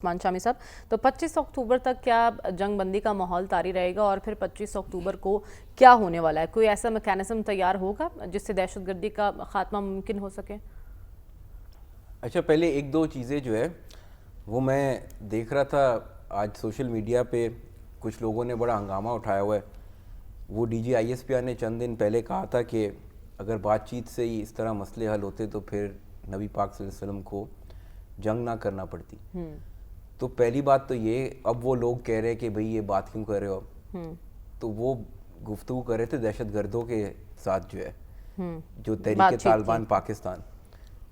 عثمان شامی صاحب، تو 25 اکتوبر تک کیا جنگ بندی کا ماحول طاری رہے گا اور پھر 25 اکتوبر کو کیا ہونے والا ہے؟ کوئی ایسا میکانزم تیار ہوگا جس سے دہشت گردی کا خاتمہ ممکن ہو سکے؟ اچھا، پہلے ایک دو چیزیں جو ہے وہ میں دیکھ رہا تھا آج سوشل میڈیا پہ کچھ لوگوں نے بڑا ہنگامہ اٹھایا ہوا ہے. وہ D G I S P R نے چند دن پہلے کہا تھا کہ اگر بات چیت سے ہی اس طرح مسئلے حل ہوتے تو پھر نبی پاک صلی اللہ علیہ وسلم کو جنگ نہ کرنا پڑتی. تو پہلی بات تو یہ، اب وہ لوگ کہہ رہے کہ بھئی یہ بات کیوں کر رہے ہو آپ؟ تو وہ گفتگو کر رہے تھے دہشت گردوں کے ساتھ جو ہے، جو تحریک طالبان پاکستان،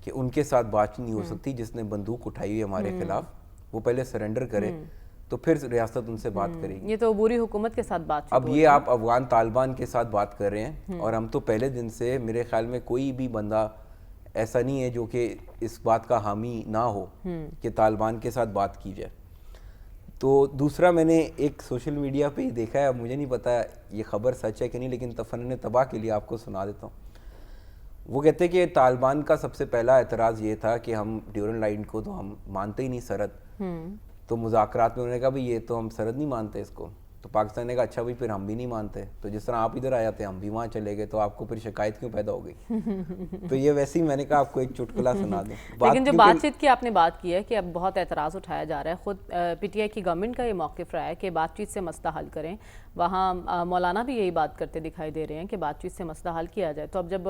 کہ ان کے ساتھ بات نہیں ہو سکتی. جس نے بندوق اٹھائی ہوئی ہمارے خلاف وہ پہلے سرنڈر کرے تو پھر ریاست ان سے بات کرے گی. یہ تو عبوری حکومت کے ساتھ بات. اب یہ آپ افغان طالبان کے ساتھ بات کر رہے ہیں، اور ہم تو پہلے دن سے میرے خیال میں کوئی بھی بندہ ایسا نہیں ہے جو کہ اس بات کا حامی نہ ہو کہ طالبان کے ساتھ بات کی جائے. تو دوسرا، میں نے ایک سوشل میڈیا پہ ہی دیکھا ہے، اب مجھے نہیں پتا یہ خبر سچ ہے کہ نہیں، لیکن تفنن تباہ کے لیے آپ کو سنا دیتا ہوں. وہ کہتے ہیں کہ طالبان کا سب سے پہلا اعتراض یہ تھا کہ ہم ڈیورن لائن کو تو ہم مانتے ہی نہیں سرحد. تو مذاکرات میں انہوں نے کہا بھئی یہ تو ہم سرحد نہیں مانتے اس کو. تو پاکستان نے کہا اچھا بھئی پھر ہم بھی نہیں مانتے. تو جس طرح آپ ادھر آ جاتے ہم بھی وہاں چلے گئے، تو آپ کو پھر شکایت کیوں پیدا ہو گئی؟ تو یہ ویسے ہی میں نے کہا آپ کو ایک چٹکلا سنا دوں. لیکن جو بات چیت کی آپ نے بات کی ہے کہ اب بہت اعتراض اٹھایا جا رہا ہے، خود پی ٹی آئی کی گورنمنٹ کا یہ موقف رہا ہے کہ بات چیت سے مسئلہ حل کریں. وہاں مولانا بھی یہی بات کرتے دکھائی دے رہے ہیں کہ بات چیت سے مسئلہ حل کیا جائے. تو اب جب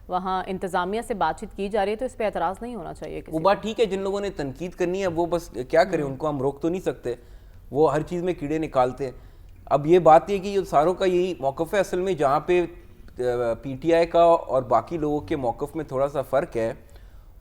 وہاں انتظامیہ سے بات چیت کی جا رہی ہے تو اس پہ اعتراض نہیں ہونا چاہیے. وہ بات ٹھیک ہے، جن لوگوں نے تنقید کرنی ہے وہ بس کیا کریں، ان کو ہم روک تو نہیں سکتے، وہ ہر چیز میں کیڑے نکالتے ہیں. اب یہ بات یہ کہ یہ ساروں کا یہی موقف ہے اصل میں. جہاں پہ پی ٹی آئی کا اور باقی لوگوں کے موقف میں تھوڑا سا فرق ہے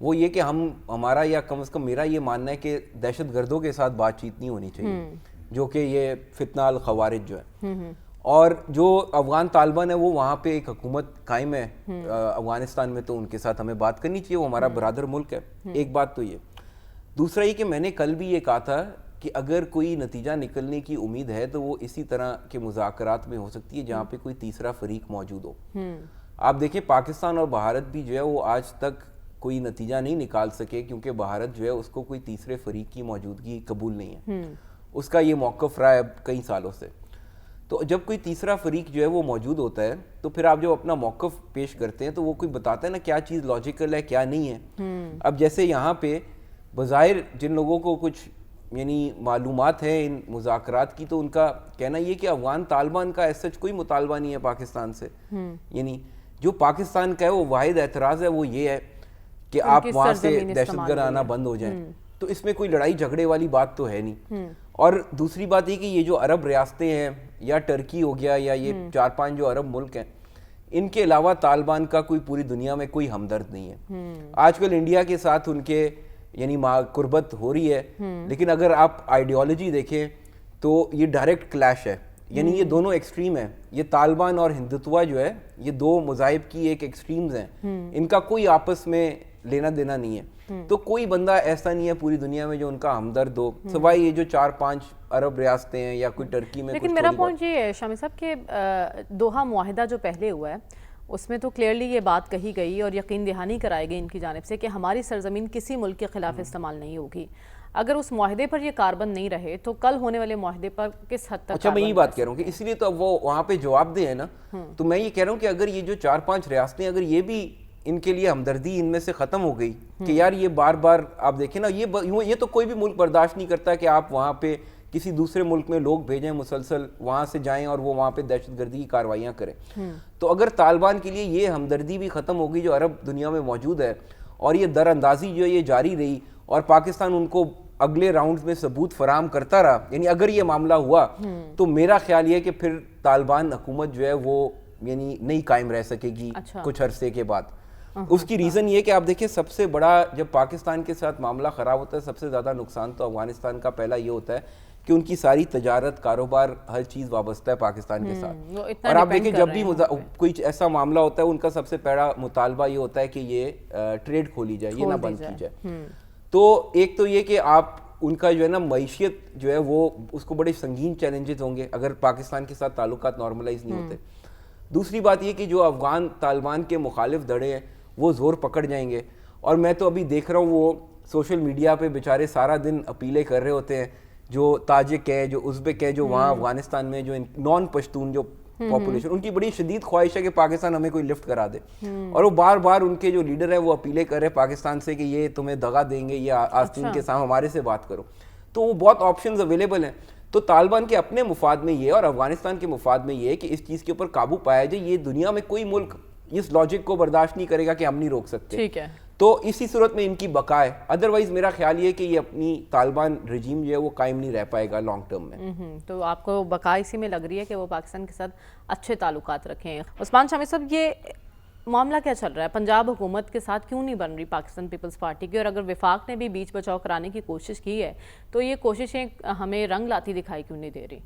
وہ یہ کہ ہمارا یا کم از کم میرا یہ ماننا ہے کہ دہشت گردوں کے ساتھ بات چیت نہیں ہونی چاہیے، جو کہ یہ فتنہ الخوارج جو ہے. اور جو افغان طالبان ہے وہ وہاں پہ ایک حکومت قائم ہے افغانستان میں، تو ان کے ساتھ ہمیں بات کرنی چاہیے، وہ ہمارا برادر ملک ہے. ایک بات تو یہ. دوسرا یہ کہ میں نے کل بھی یہ کہا تھا کہ اگر کوئی نتیجہ نکلنے کی امید ہے تو وہ اسی طرح کے مذاکرات میں ہو سکتی ہے جہاں پہ کوئی تیسرا فریق موجود ہو. آپ دیکھیں پاکستان اور بھارت بھی جو ہے وہ آج تک کوئی نتیجہ نہیں نکال سکے، کیونکہ بھارت جو ہے اس کو کوئی تیسرے فریق کی موجودگی قبول نہیں ہے. اس کا یہ موقف رہا ہے کئی سالوں سے. تو جب کوئی تیسرا فریق جو ہے وہ موجود ہوتا ہے تو پھر آپ جب اپنا موقف پیش کرتے ہیں تو وہ کوئی بتاتا ہے نا کیا چیز لاجیکل ہے کیا نہیں ہے. اب جیسے یہاں پہ بظاہر جن لوگوں کو کچھ یعنی معلومات ہیں ان مذاکرات کی، تو ان کا کہنا یہ کہ افغان طالبان کا ایسا کوئی مطالبہ نہیں ہے پاکستان سے. یعنی جو پاکستان کا ہے وہ واحد اعتراض ہے وہ یہ ہے کہ آپ وہاں سے دہشت گرد آنا بند ہو جائیں. تو اس میں کوئی لڑائی جھگڑے والی بات تو ہے نہیں. اور دوسری بات یہ کہ یہ جو عرب ریاستیں ہیں یا ٹرکی ہو گیا یا یہ 4-5 جو عرب ملک ہیں، ان کے علاوہ طالبان کا کوئی پوری دنیا میں کوئی ہمدرد نہیں ہے. آج کل انڈیا کے ساتھ ان کے یعنی قربت ہو رہی ہے، لیکن اگر آپ آئیڈیالوجی دیکھیں تو یہ ڈائریکٹ کلیش ہے. یعنی یہ دونوں ایکسٹریم ہیں، یہ طالبان اور ہندوتوا جو ہے یہ دو مذاہب کی ایک ایکسٹریمز ہیں. ان کا کوئی آپس میں لینا دینا نہیں ہے. تو کوئی بندہ ایسا نہیں ہے پوری دنیا میں جو ان کا ہمدرد ہو، سوائے یہ جو 4-5 عرب ریاستیں ہیں یا کوئی ٹرکی میں. لیکن میرا پوائنٹ یہ ہے شامی صاحب کہ دوحہ معاہدہ جو پہلے ہوا ہے اس میں تو کلیئرلی یہ بات کہی گئی اور یقین دہانی کرائی گئی ان کی جانب سے کہ ہماری سرزمین کسی ملک کے خلاف استعمال نہیں ہوگی. اگر اس معاہدے پر یہ کاربند نہیں رہے تو کل ہونے والے معاہدے پر کس حد تک؟ اچھا، میں یہ بات کہہ رہا ہوں کہ اس لیے تو اب وہ وہاں پہ جواب دے ہیں نا. تو میں یہ کہہ رہا ہوں کہ اگر یہ جو 4-5 ریاستیں اگر یہ بھی ان کے لیے ہمدردی ان میں سے ختم ہو گئی کہ یار یہ بار بار آپ دیکھیں نا، یہ تو کوئی بھی ملک برداشت نہیں کرتا کہ آپ وہاں پہ کسی دوسرے ملک میں لوگ بھیجیں مسلسل وہاں سے جائیں اور وہ وہاں پہ دہشت گردی کی کارروائیاں کریں. تو اگر طالبان کے لیے یہ ہمدردی بھی ختم ہوگی جو عرب دنیا میں موجود ہے، اور یہ در اندازی جو یہ جاری رہی اور پاکستان ان کو اگلے راؤنڈز میں ثبوت فراہم کرتا رہا، یعنی اگر یہ معاملہ ہوا تو میرا خیال یہ کہ پھر طالبان حکومت جو ہے وہ یعنی نہیں قائم رہ سکے گی کچھ عرصے کے بعد. اس کی ریزن یہ کہ آپ دیکھیں سب سے بڑا جب پاکستان کے ساتھ معاملہ خراب ہوتا ہے سب سے زیادہ نقصان تو افغانستان کا پہلا یہ ہوتا ہے کہ ان کی ساری تجارت کاروبار ہر چیز وابستہ ہے پاکستان کے ساتھ. اور آپ دیکھیں جب بھی کوئی ایسا معاملہ ہوتا ہے ان کا سب سے پہلا مطالبہ یہ ہوتا ہے کہ یہ ٹریڈ کھولی جائے، یہ نہ بند کی جائے. تو ایک تو یہ کہ آپ ان کا جو ہے نا معیشت جو ہے وہ اس کو بڑے سنگین چیلنجز ہوں گے اگر پاکستان کے ساتھ تعلقات نارملائز نہیں ہوتے. دوسری بات یہ کہ جو افغان طالبان کے مخالف دھڑے ہیں وہ زور پکڑ جائیں گے. اور میں تو ابھی دیکھ رہا ہوں وہ سوشل میڈیا پہ بیچارے سارا دن اپیلیں کر رہے ہوتے ہیں, جو تاجک ہے, جو ازبک ہے, جو وہاں افغانستان میں جو نان پشتون جو پاپولیشن, ان کی بڑی شدید خواہش ہے کہ پاکستان ہمیں کوئی لفٹ کرا دے, اور وہ بار بار ان کے جو لیڈر ہے وہ اپیلیں کر رہے ہیں پاکستان سے کہ یہ تمہیں دغا دیں گے, یہ آستین کے سامنے ہمارے سے بات کرو. تو وہ بہت آپشنز اویلیبل ہیں. تو طالبان کے اپنے مفاد میں یہ اور افغانستان کے مفاد میں یہ کہ اس چیز کے اوپر قابو پایا جائے. یہ دنیا میں کوئی ملک اس لاجک کو برداشت نہیں کرے گا کہ ہم نہیں روک سکتے. ٹھیک ہے, تو اسی صورت میں ان کی بقا ہے. ادروائز میرا خیال یہ کہ یہ اپنی طالبان رجیم جو ہے وہ قائم نہیں رہ پائے گا لانگ ٹرم میں. تو آپ کو بقا اسی میں لگ رہی ہے کہ وہ پاکستان کے ساتھ اچھے تعلقات رکھیں. عثمان شامی صاحب, یہ معاملہ کیا چل رہا ہے؟ پنجاب حکومت کے ساتھ کیوں نہیں بن رہی پاکستان پیپلز پارٹی کی؟ اور اگر وفاق نے بھی بیچ بچاؤ کرانے کی کوشش کی ہے تو یہ کوششیں ہمیں رنگ لاتی دکھائی کیوں نہیں دے رہی؟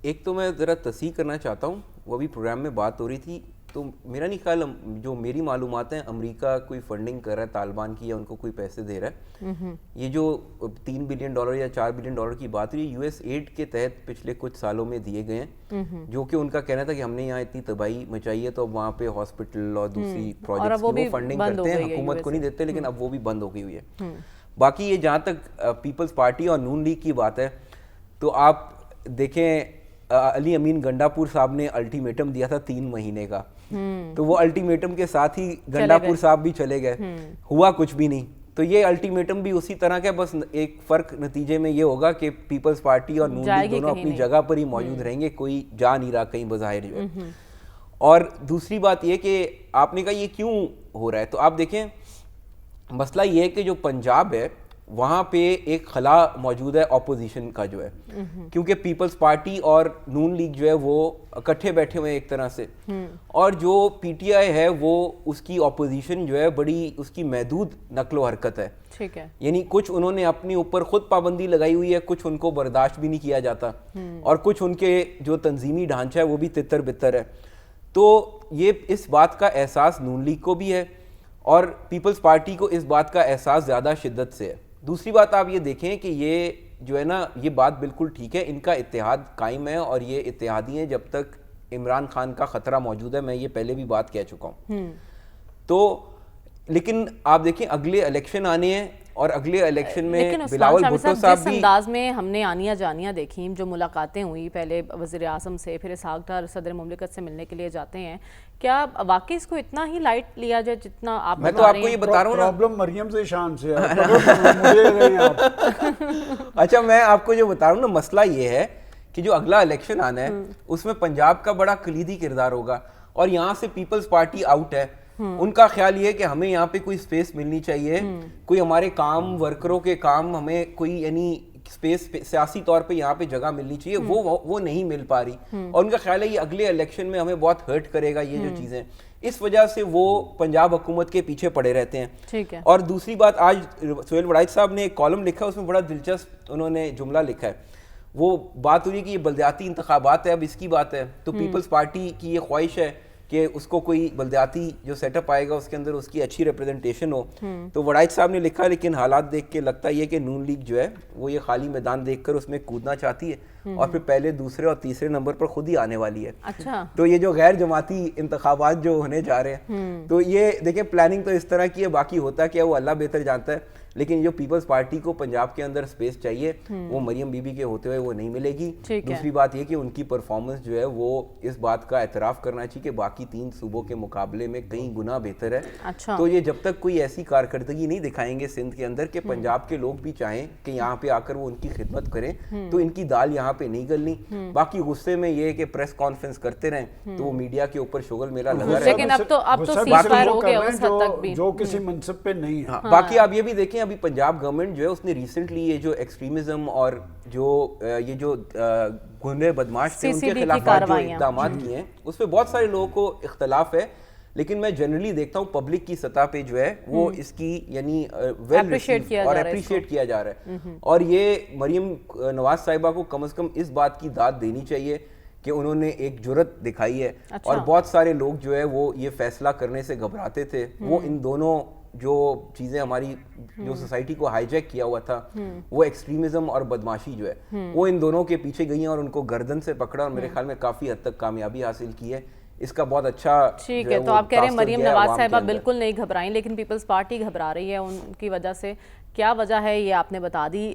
ایک تو میں ذرا تصحیح کرنا چاہتا ہوں, وہ ابھی پروگرام میں بات ہو رہی تھی, تو میرا نہیں خیال, جو میری معلومات ہیں, امریکہ کوئی فنڈنگ کر رہا ہے طالبان کی یا ان کو کوئی پیسے دے رہا ہے. یہ جو $3 بلین یا $4 بلین کی بات ہوئی, US ایڈ کے تحت پچھلے کچھ سالوں میں دیے گئے ہیں, جو کہ ان کا کہنا تھا کہ ہم نے یہاں اتنی تباہی مچائی ہے تو اب وہاں پہ ہاسپٹل اور دوسری پروجیکٹس کی وہ فنڈنگ کرتے ہیں, حکومت کو نہیں دیتے, لیکن اب وہ بھی بند ہو گئی ہوئی ہے. باقی یہ جہاں تک پیپلز پارٹی اور نون لیگ کی بات ہے, تو آپ دیکھیں علی امین گنڈاپور صاحب نے الٹیمیٹم دیا تھا 3 مہینے کا, تو وہ الٹیمیٹم کے ساتھ ہی گنڈاپور صاحب بھی چلے گئے, ہوا کچھ بھی نہیں. تو یہ الٹیمیٹم بھی اسی طرح کا, بس ایک فرق نتیجے میں یہ ہوگا کہ پیپلز پارٹی اور نون لیگ دونوں اپنی جگہ پر ہی موجود رہیں گے, کوئی جا نہیں رہا کہیں بظاہر جو ہے. اور دوسری بات یہ کہ آپ نے کہا یہ کیوں ہو رہا ہے, تو آپ دیکھیں مسئلہ یہ ہے کہ جو پنجاب ہے وہاں پہ ایک خلا موجود ہے اپوزیشن کا جو ہے, کیونکہ پیپلز پارٹی اور نون لیگ جو ہے وہ اکٹھے بیٹھے ہوئے ہیں ایک طرح سے, اور جو PTI ہے وہ اس کی اپوزیشن جو ہے بڑی اس کی محدود نقل و حرکت ہے. ٹھیک ہے, یعنی کچھ انہوں نے اپنے اوپر خود پابندی لگائی ہوئی ہے, کچھ ان کو برداشت بھی نہیں کیا جاتا, اور کچھ ان کے جو تنظیمی ڈھانچہ ہے وہ بھی تتر بتر ہے. تو یہ اس بات کا احساس نون لیگ کو بھی ہے اور پیپلز پارٹی کو اس بات کا احساس زیادہ شدت سے ہے. دوسری بات آپ یہ دیکھیں کہ یہ جو ہے نا, یہ بات بالکل ٹھیک ہے, ان کا اتحاد قائم ہے اور یہ اتحادی ہیں جب تک عمران خان کا خطرہ موجود ہے, میں یہ پہلے بھی بات کہہ چکا ہوں. تو لیکن آپ دیکھیں اگلے الیکشن آنے ہیں, اور اگلے الیکشن میں بلاول بھٹو صاحب بھی, جس انداز میں ہم نے آنیاں جانیاں دیکھیں, جو ملاقاتیں ہوئی, پہلے وزیر اعظم سے, پھر اسحاق ڈار صدر مملکت سے ملنے کے لیے جاتے ہیں, کیا واقعی اس کو اتنا ہی لائٹ لیا جائے جتنا آپ میں تو آپ کو یہ بتا رہا ہوں نا, پرابلم مریم سے شان سے ہے. اچھا میں آپ کو جو بتا رہا ہوں نا, مسئلہ یہ ہے کہ جو اگلا الیکشن آنا ہے اس میں پنجاب کا بڑا کلیدی کردار ہوگا, اور یہاں سے پیپلز پارٹی آؤٹ ہے. ان کا خیال یہ ہے کہ ہمیں یہاں پہ کوئی سپیس ملنی چاہیے, کوئی ہمارے کام, ورکروں کے کام, ہمیں کوئی یعنی سپیس سیاسی طور پہ یہاں پہ جگہ ملنی چاہیے, وہ نہیں مل پا رہی, اور ان کا خیال ہے یہ اگلے الیکشن میں ہمیں بہت ہرٹ کرے گا یہ جو چیزیں, اس وجہ سے وہ پنجاب حکومت کے پیچھے پڑے رہتے ہیں. ٹھیک ہے. اور دوسری بات, آج سہیل وڑائچ صاحب نے ایک کالم لکھا, اس میں بڑا دلچسپ انہوں نے جملہ لکھا ہے. وہ بات ہو رہی ہے کہ یہ بلدیاتی انتخابات ہے, اب اس کی بات ہے, تو پیپلز پارٹی کی یہ خواہش ہے کہ اس کو کوئی بلدیاتی جو سیٹ اپ آئے گا اس کے اندر اس کی اچھی ریپرزنٹیشن ہو. تو وڑائچ صاحب نے لکھا, لیکن حالات دیکھ کے لگتا یہ کہ نون لیگ جو ہے وہ یہ خالی میدان دیکھ کر اس میں کودنا چاہتی ہے, اور پھر پہلے, دوسرے اور تیسرے نمبر پر خود ہی آنے والی ہے. اچھا, تو یہ جو غیر جماعتی انتخابات جو ہونے جا رہے ہیں, تو یہ دیکھیں پلاننگ تو اس طرح کی ہے, باقی ہوتا کیا وہ اللہ بہتر جانتا ہے, لیکن جو پیپلز پارٹی کو پنجاب کے اندر سپیس چاہیے وہ مریم بی بی کے ہوتے ہوئے وہ نہیں ملے گی. دوسری بات یہ کہ ان کی پرفارمنس جو ہے وہ اس بات کا اعتراف کرنا چاہیے کہ باقی 3 صوبوں کے مقابلے میں کئی گنا بہتر ہے. تو یہ جب تک کوئی ایسی کارکردگی نہیں دکھائیں گے سندھ کے اندر کہ پنجاب کے لوگ بھی چاہیں کہ یہاں پہ آ کر وہ ان کی خدمت کریں, تو ان کی دال یہاں پہ نہیں گلنی. باقی غصے میں یہ کہ پریس کانفرنس کرتے رہیں تو وہ میڈیا کے اوپر شغل میلہ لگا رہے, لیکن اب تو سیز فائر ہو گیا اس حد تک بھی, جو کسی منصب پہ نہیں ہے. باقی آپ یہ بھی دیکھیں, ابھی پنجاب گورنمنٹ جو ہے اس نے ریسنٹلی یہ جو ایکسٹریمزم اور جو یہ جو گنڈے بدماش تھے ان کے خلاف جو اقدامات کیے ہیں اس پہ بہت سارے لوگوں کو اختلاف ہے, لیکن میں جنرلی دیکھتا ہوں پبلک کی سطح پہ جو ہے وہ اس کی یعنی ویل ریسیو اور اپریشیٹ کیا جا رہا ہے. اور یہ مریم نواز صاحبہ کو کم از کم اس بات کی داد دینی چاہیے کہ انہوں نے ایک جرت دکھائی ہے, اور بہت سارے لوگ جو ہے وہ یہ فیصلہ کرنے سے گھبراتے تھے. وہ ان دونوں جو چیزیں ہماری جو سوسائٹی کو ہائی جیک کیا ہوا تھا, وہ ایکسٹریمزم اور بدماشی جو ہے وہ ان دونوں کے پیچھے گئی ہیں اور ان کو گردن سے پکڑا, اور میرے خیال میں کافی حد تک کامیابی حاصل کی ہے اس کا بہت اچھا ٹھیک ہے. تو آپ کہہ رہے ہیں مریم نواز صاحبہ بالکل نہیں گھبرائیں لیکن پیپلز پارٹی گھبرا رہی ہے ان کی وجہ سے. کیا وجہ ہے یہ آپ نے بتا دی.